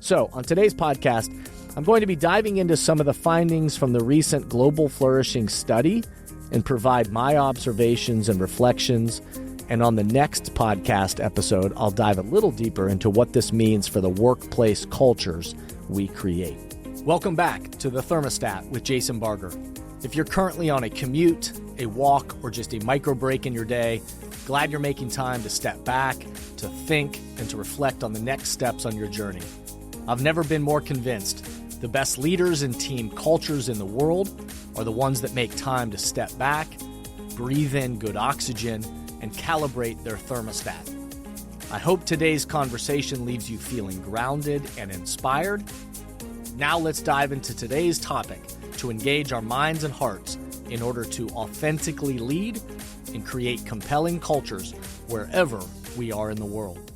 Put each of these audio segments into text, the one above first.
So, on today's podcast, I'm going to be diving into some of the findings from the recent Global Flourishing Study and provide my observations and reflections. And on the next podcast episode, I'll dive a little deeper into what this means for the workplace cultures we create. Welcome back to The Thermostat with Jason Barger. If you're currently on a commute, a walk, or just a micro break in your day, glad you're making time to step back, to think, and to reflect on the next steps on your journey. I've never been more convinced the best leaders and team cultures in the world are the ones that make time to step back, breathe in good oxygen, and calibrate their thermostat. I hope today's conversation leaves you feeling grounded and inspired. Now let's dive into today's topic to engage our minds and hearts in order to authentically lead and create compelling cultures wherever we are in the world.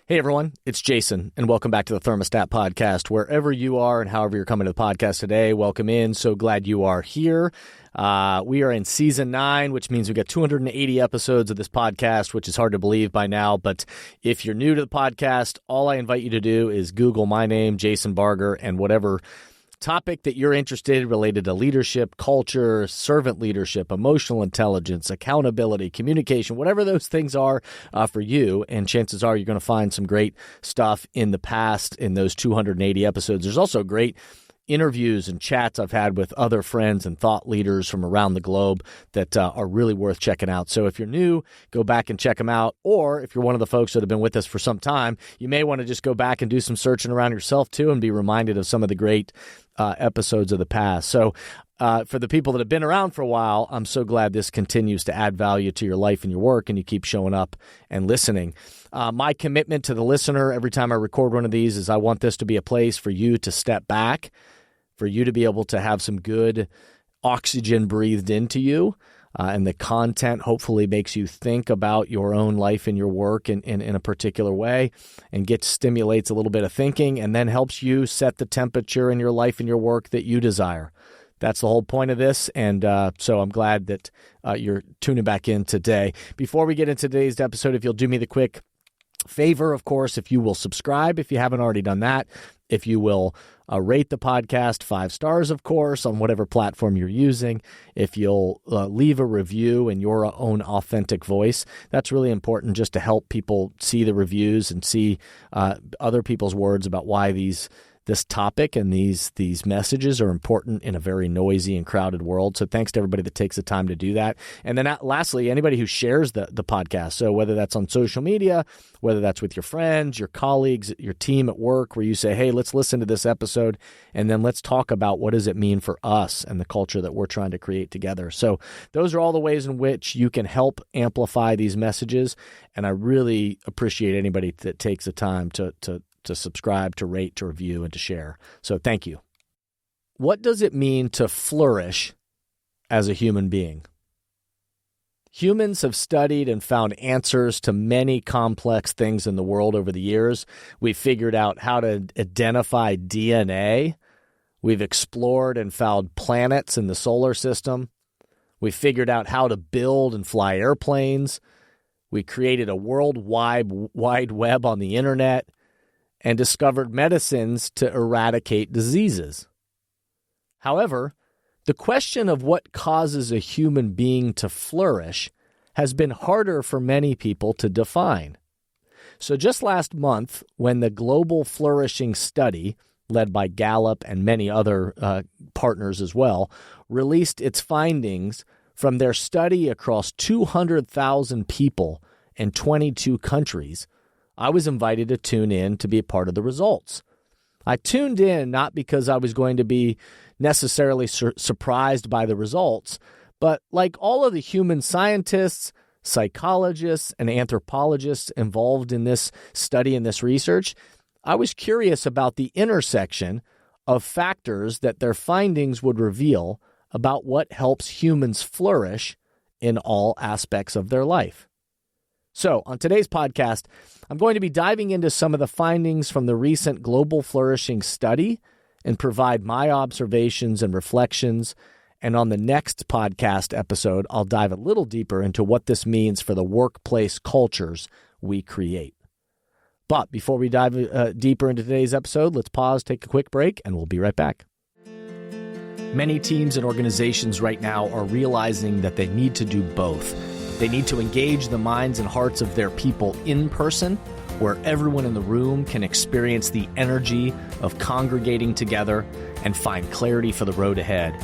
Hey everyone, it's Jason, and welcome back to the Thermostat Podcast. Wherever you are and however you're coming to the podcast today, welcome in. So glad you are here. We are in season 9, which means we've got 280 episodes of this podcast, which is hard to believe by now. But if you're new to the podcast, all I invite you to do is Google my name, Jason Barger, and whatever topic that you're interested in related to leadership, culture, servant leadership, emotional intelligence, accountability, communication, whatever those things are for you. And chances are you're going to find some great stuff in the past in those 280 episodes. There's also great interviews and chats I've had with other friends and thought leaders from around the globe that are really worth checking out. So if you're new, go back and check them out. Or if you're one of the folks that have been with us for some time, you may want to just go back and do some searching around yourself too and be reminded of some of the great episodes of the past. So for the people that have been around for a while, I'm so glad this continues to add value to your life and your work, and you keep showing up and listening. My commitment to the listener every time I record one of these is I want this to be a place for you to step back, for you to be able to have some good oxygen breathed into you, and the content hopefully makes you think about your own life and your work in a particular way and stimulates a little bit of thinking and then helps you set the temperature in your life and your work that you desire. That's the whole point of this, and so I'm glad that you're tuning back in today. Before we get into today's episode, if you'll do me the quick favor, of course, if you will subscribe, if you haven't already done that, if you will rate the podcast 5 stars, of course, on whatever platform you're using, if you'll leave a review in your own authentic voice, that's really important just to help people see the reviews and see other people's words about why this topic and these messages are important in a very noisy and crowded world. So thanks to everybody that takes the time to do that. And then lastly, anybody who shares the podcast. So whether that's on social media, whether that's with your friends, your colleagues, your team at work, where you say, hey, let's listen to this episode, and then let's talk about what does it mean for us and the culture that we're trying to create together. So those are all the ways in which you can help amplify these messages. And I really appreciate anybody that takes the time to subscribe, to rate, to review, and to share. So thank you. What does it mean to flourish as a human being? Humans have studied and found answers to many complex things in the world over the years. We've figured out how to identify DNA. We've explored and found planets in the solar system. We've figured out how to build and fly airplanes. We created a worldwide wide web on the internet and discovered medicines to eradicate diseases. However, the question of what causes a human being to flourish has been harder for many people to define. So just last month, when the Global Flourishing Study, led by Gallup and many other partners as well, released its findings from their study across 200,000 people in 22 countries, I was invited to tune in to be a part of the results. I tuned in not because I was going to be necessarily surprised by the results, but like all of the human scientists, psychologists, and anthropologists involved in this study and this research, I was curious about the intersection of factors that their findings would reveal about what helps humans flourish in all aspects of their life. So, on today's podcast, I'm going to be diving into some of the findings from the recent Global Flourishing Study and provide my observations and reflections. And on the next podcast episode, I'll dive a little deeper into what this means for the workplace cultures we create. But before we dive deeper into today's episode, let's pause, take a quick break, and we'll be right back. Many teams and organizations right now are realizing that they need to do both. They need to engage the minds and hearts of their people in person, where everyone in the room can experience the energy of congregating together and find clarity for the road ahead.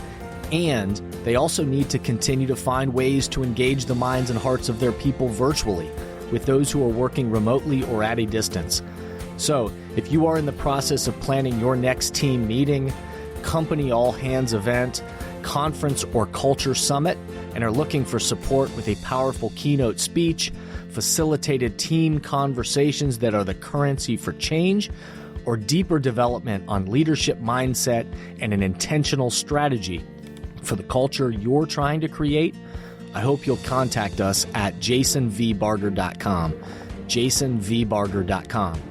And they also need to continue to find ways to engage the minds and hearts of their people virtually, with those who are working remotely or at a distance. So, if you are in the process of planning your next team meeting, company all-hands event, conference or culture summit, and are looking for support with a powerful keynote speech, facilitated team conversations that are the currency for change, or deeper development on leadership mindset and an intentional strategy for the culture you're trying to create, I hope you'll contact us at jasonvbarger.com, jasonvbarger.com.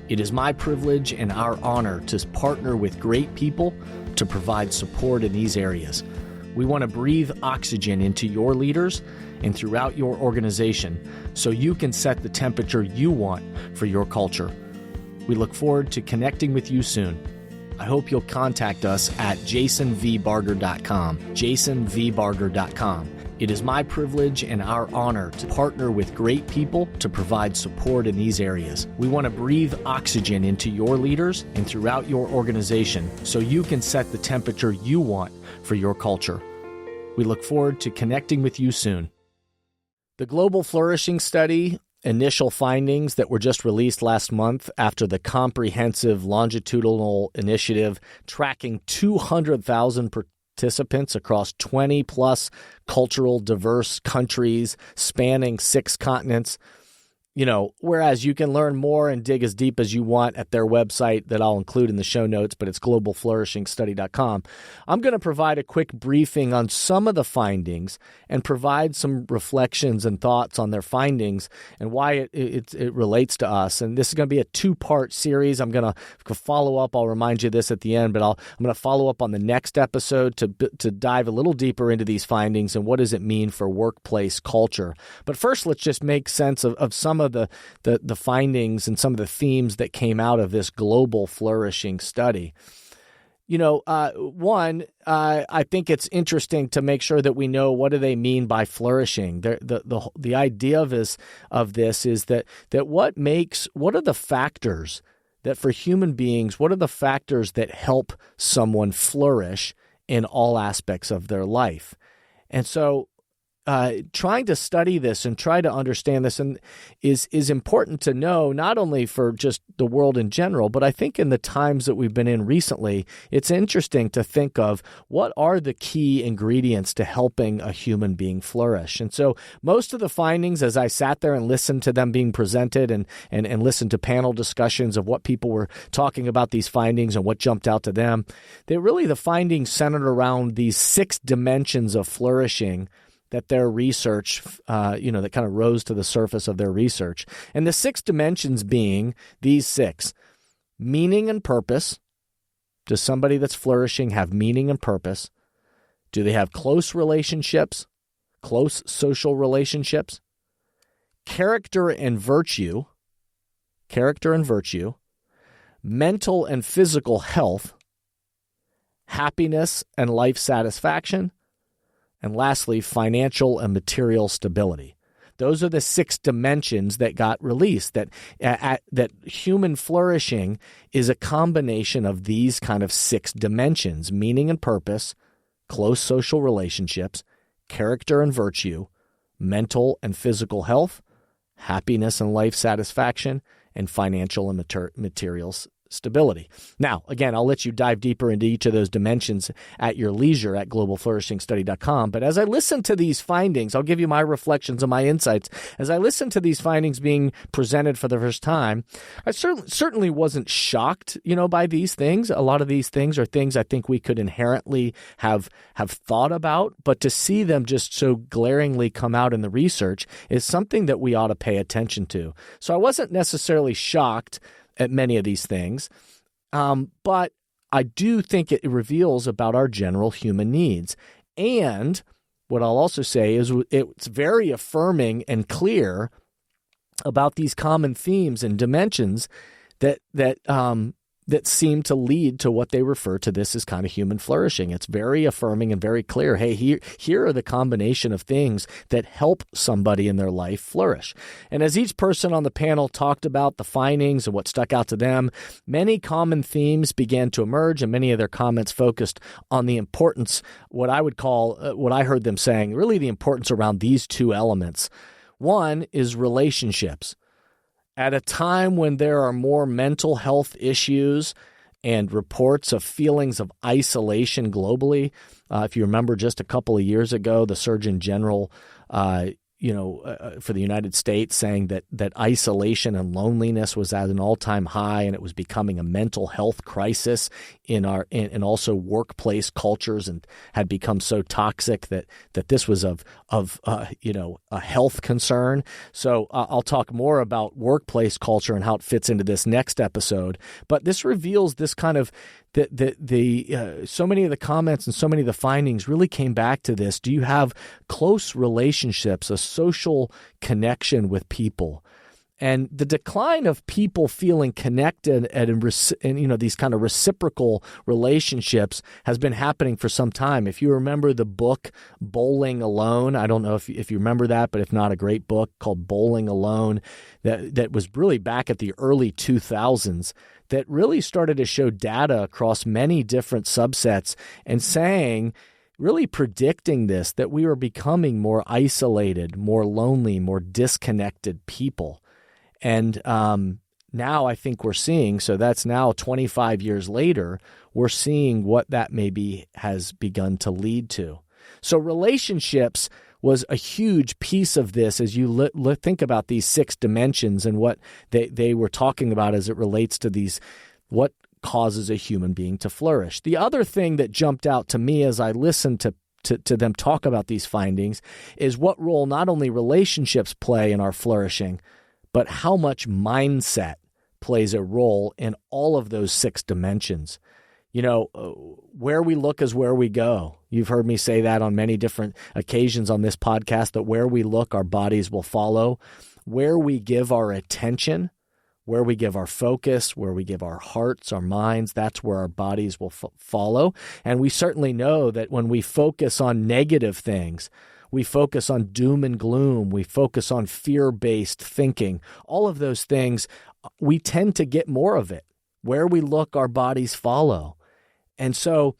It is my privilege and our honor to partner with great people to provide support in these areas. We want to breathe oxygen into your leaders and throughout your organization so you can set the temperature you want for your culture. We look forward to connecting with you soon. I hope you'll contact us at jasonvbarger.com, jasonvbarger.com. It is my privilege and our honor to partner with great people to provide support in these areas. We want to breathe oxygen into your leaders and throughout your organization so you can set the temperature you want for your culture. We look forward to connecting with you soon. The Global Flourishing Study initial findings that were just released last month after the comprehensive longitudinal initiative tracking 200,000 participants across 20-plus cultural diverse countries spanning 6 continents. Whereas you can learn more and dig as deep as you want at their website that I'll include in the show notes, but it's globalflourishingstudy.com. I'm going to provide a quick briefing on some of the findings and provide some reflections and thoughts on their findings and why it relates to us. And this is going to be a 2-part series. I'm going to follow up. I'll remind you this at the end, but I'm going to follow up on the next episode to dive a little deeper into these findings and what does it mean for workplace culture. But first, let's just make sense of some of the findings and some of the themes that came out of this Global Flourishing Study. I think it's interesting to make sure that we know what do they mean by flourishing. The idea of this is that what are the factors that for human beings, what are the factors that help someone flourish in all aspects of their life? And so trying to study this and try to understand this is important to know, not only for just the world in general, but I think in the times that we've been in recently, it's interesting to think of what are the key ingredients to helping a human being flourish. And so most of the findings, as I sat there and listened to them being presented and listened to panel discussions of what people were talking about these findings and what jumped out to them, the findings centered around these 6 dimensions of flourishing that their research, that kind of rose to the surface of their research. And the 6 dimensions being these 6: meaning and purpose. Does somebody that's flourishing have meaning and purpose? Do they have close relationships, close social relationships? Character and virtue, mental and physical health, happiness and life satisfaction, and lastly, financial and material stability. Those are the 6 dimensions that got released, that human flourishing is a combination of these kind of 6 dimensions: meaning and purpose, close social relationships, character and virtue, mental and physical health, happiness and life satisfaction, and financial and material stability. Now, again, I'll let you dive deeper into each of those dimensions at your leisure at globalflourishingstudy.com. But as I listen to these findings, I'll give you my reflections and my insights. As I listen to these findings being presented for the first time, I certainly wasn't shocked, by these things. A lot of these things are things I think we could inherently have thought about, but to see them just so glaringly come out in the research is something that we ought to pay attention to. So I wasn't necessarily shocked at many of these things, but I do think it reveals about our general human needs. And what I'll also say is it's very affirming and clear about these common themes and dimensions that seem to lead to what they refer to this as kind of human flourishing. It's very affirming and very clear. Hey, here are the combination of things that help somebody in their life flourish. And as each person on the panel talked about the findings and what stuck out to them, many common themes began to emerge, and many of their comments focused on the importance, what I would call, what I heard them saying, really the importance around these two elements. One is relationships. At a time when there are more mental health issues and reports of feelings of isolation globally, if you remember just a couple of years ago, the Surgeon General, for the United States saying that isolation and loneliness was at an all-time high, and it was becoming a mental health crisis in also workplace cultures, and had become so toxic that this was of a health concern. So I'll talk more about workplace culture and how it fits into this next episode. But this reveals this kind of so many of the comments and so many of the findings really came back to this. Do you have close relationships, a social connection with people? And the decline of people feeling connected and these kind of reciprocal relationships has been happening for some time. If you remember the book Bowling Alone, I don't know if you remember that, but if not, a great book called Bowling Alone that was really back at the early 2000s, that really started to show data across many different subsets and saying, really predicting this, that we were becoming more isolated, more lonely, more disconnected people. And now I think we're seeing, so that's now 25 years later, we're seeing what that maybe has begun to lead to. So relationships was a huge piece of this as you think about these 6 dimensions and what they were talking about as it relates to what causes a human being to flourish. The other thing that jumped out to me as I listened to them talk about these findings is what role not only relationships play in our flourishing, but how much mindset plays a role in all of those 6 dimensions. Where we look is where we go. You've heard me say that on many different occasions on this podcast, that where we look, our bodies will follow. Where we give our attention, where we give our focus, where we give our hearts, our minds, that's where our bodies will follow. And we certainly know that when we focus on negative things, we focus on doom and gloom, we focus on fear-based thinking, all of those things, we tend to get more of it. Where we look, our bodies follow. And so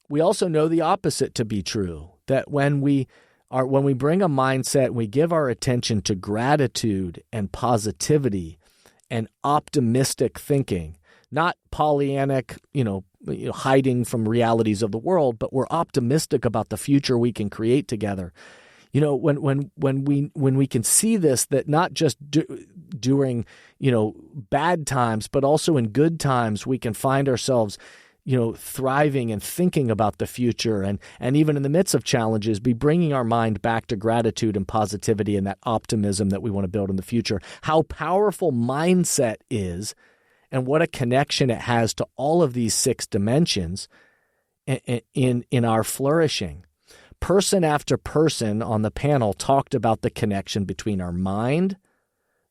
we also know the opposite to be true, that when we bring a mindset, we give our attention to gratitude and positivity and optimistic thinking, not Pollyannic, hiding from realities of the world, but we're optimistic about the future we can create together. When we can see this, that not just during bad times, but also in good times, we can find ourselves thriving and thinking about the future, and even in the midst of challenges, be bringing our mind back to gratitude and positivity and that optimism that we want to build in the future. How powerful mindset is, and what a connection it has to all of these 6 dimensions in our flourishing. Person after person on the panel talked about the connection between our mind,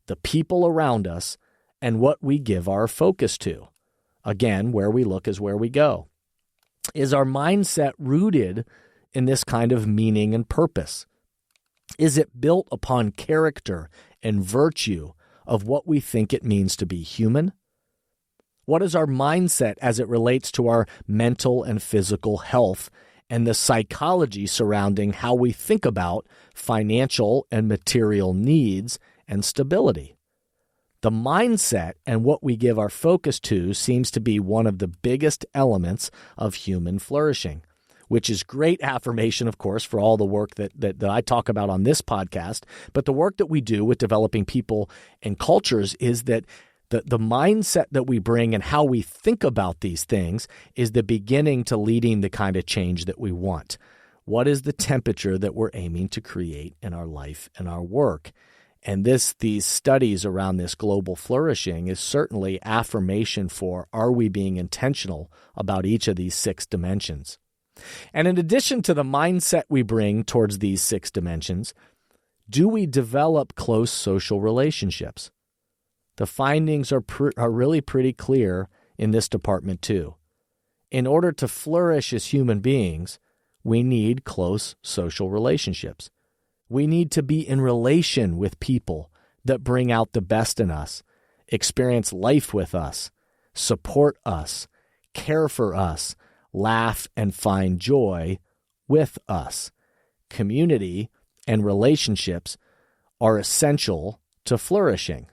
the people around us, and what we give our focus to. Again, where we look is where we go. Is our mindset rooted in this kind of meaning and purpose? Is it built upon character and virtue of what we think it means to be human? What is our mindset as it relates to our mental and physical health and the psychology surrounding how we think about financial and material needs and stability? The mindset and what we give our focus to seems to be one of the biggest elements of human flourishing, which is great affirmation, of course, for all the work that I talk about on this podcast. But the work that we do with developing people and cultures is that the mindset that we bring and how we think about these things is the beginning to leading the kind of change that we want. What is the temperature that we're aiming to create in our life and our work? And these studies around this global flourishing is certainly affirmation for, are we being intentional about each of these 6 dimensions? And in addition to the mindset we bring towards these 6 dimensions, Do we develop close social relationships? The findings are really pretty clear in this department too. In order to flourish as human beings, we need close social relationships. We need to be in relation with people that bring out the best in us, experience life with us, support us, care for us, laugh and find joy with us. Community and relationships are essential to flourishing.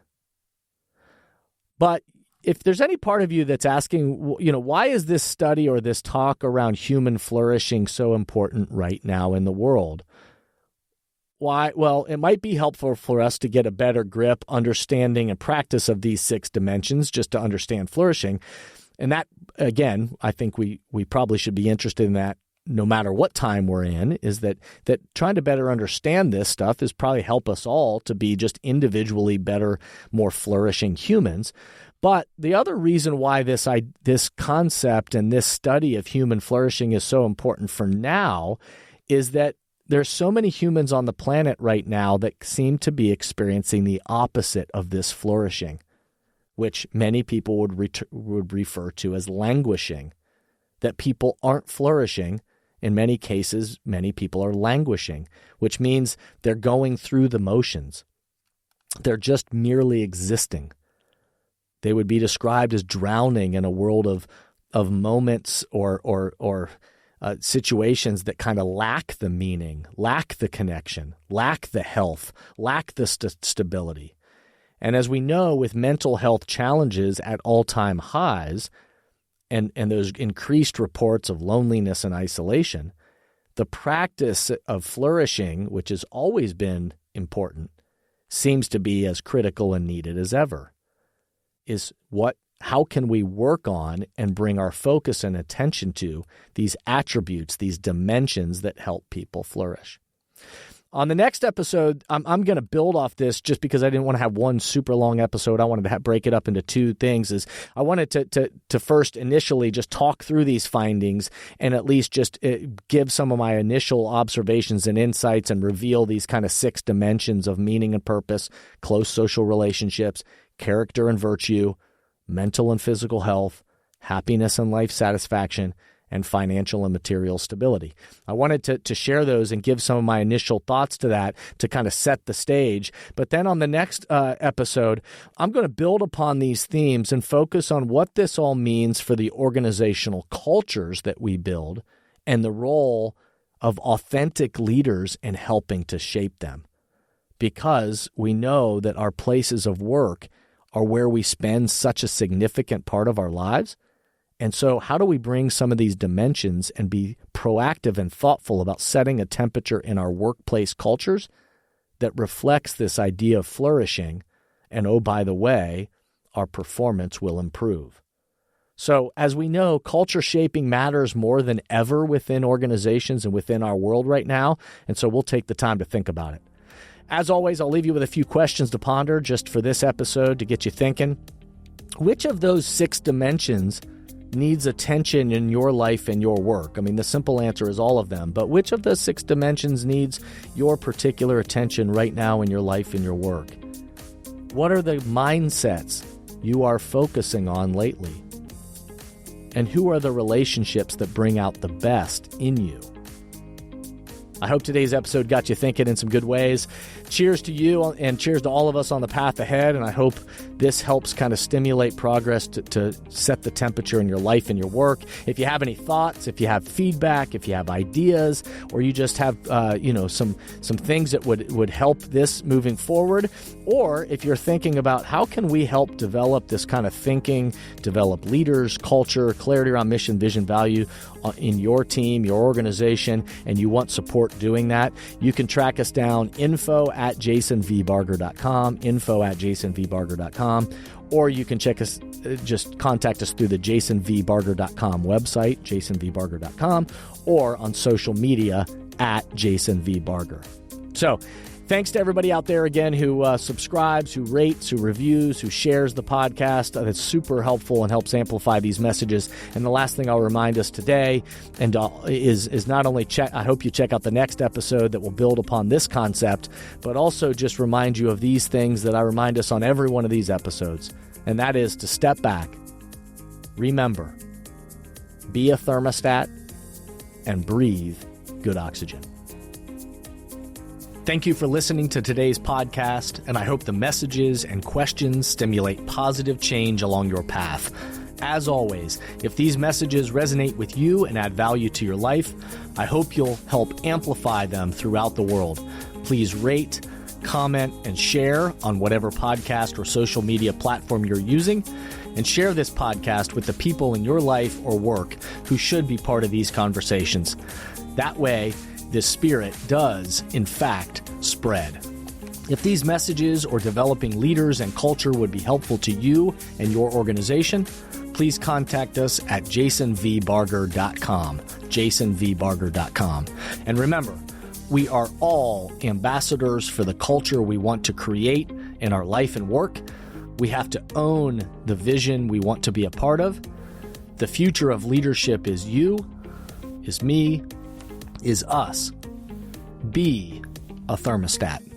But if there's any part of you that's asking, why is this study or this talk around human flourishing so important right now in the world? Why? Well, it might be helpful for us to get a better grip, understanding, and practice of these 6 dimensions just to understand flourishing. And that, again, I think we probably should be interested in that no matter what time we're in, is that trying to better understand this stuff is probably help us all to be just individually better, more flourishing humans. But the other reason why this concept and this study of human flourishing is so important for now is that there's so many humans on the planet right now that seem to be experiencing the opposite of this flourishing, which many people would refer to as languishing, that people aren't flourishing. In many cases, many people are languishing, which means they're going through the motions. They're just merely existing. They would be described as drowning in a world of moments or situations that kind of lack the meaning, lack the connection, lack the health, lack the stability. And as we know, with mental health challenges at all-time highs and those increased reports of loneliness and isolation, the practice of flourishing, which has always been important, seems to be as critical and needed as ever. How can we work on and bring our focus and attention to these attributes, these dimensions that help people flourish? On the next episode, I'm going to build off this just because I didn't want to have one super long episode. I wanted to break it up into 2 things. I wanted to first initially just talk through these findings and at least just give some of my initial observations and insights and reveal these kind of 6 dimensions of meaning and purpose, close social relationships, character and virtue, mental and physical health, happiness and life satisfaction, and financial and material stability. I wanted to share those and give some of my initial thoughts to that to kind of set the stage. But then on the next episode, I'm going to build upon these themes and focus on what this all means for the organizational cultures that we build and the role of authentic leaders in helping to shape them. Because we know that our places of work are where we spend such a significant part of our lives. And so how do we bring some of these dimensions and be proactive and thoughtful about setting a temperature in our workplace cultures that reflects this idea of flourishing? And oh, by the way, our performance will improve. So as we know, culture shaping matters more than ever within organizations and within our world right now. And so we'll take the time to think about it. As always, I'll leave you with a few questions to ponder just for this episode to get you thinking. Which of those 6 dimensions needs attention in your life and your work? I mean, the simple answer is all of them, but which of those 6 dimensions needs your particular attention right now in your life and your work? What are the mindsets you are focusing on lately? And who are the relationships that bring out the best in you? I hope today's episode got you thinking in some good ways. Cheers to you and cheers to all of us on the path ahead. And I hope this helps kind of stimulate progress to set the temperature in your life and your work. If you have any thoughts, if you have feedback, if you have ideas, or you just have some things that would help this moving forward, or if you're thinking about how can we help develop this kind of thinking, develop leaders, culture, clarity around mission, vision, value in your team, your organization, and you want support doing that, you can track us down, info@jasonvbarger.com, or you can check us, just contact us through the jasonvbarger.com website, jasonvbarger.com, or on social media @jasonvbarger. So Thanks to everybody out there again who subscribes, who rates, who reviews, who shares the podcast. That's super helpful and helps amplify these messages. And the last thing I'll remind us today is not only I hope you check out the next episode that will build upon this concept, but also just remind you of these things that I remind us on every one of these episodes. And that is to step back, remember, be a thermostat, and breathe good oxygen. Thank you for listening to today's podcast, and I hope the messages and questions stimulate positive change along your path. As always, if these messages resonate with you and add value to your life, I hope you'll help amplify them throughout the world. Please rate, comment, and share on whatever podcast or social media platform you're using, and share this podcast with the people in your life or work who should be part of these conversations. That way, this spirit does, in fact, spread. If these messages or developing leaders and culture would be helpful to you and your organization, please contact us at jasonvbarger.com, jasonvbarger.com. And remember, we are all ambassadors for the culture we want to create in our life and work. We have to own the vision we want to be a part of. The future of leadership is you, is me, is us. Be a thermostat.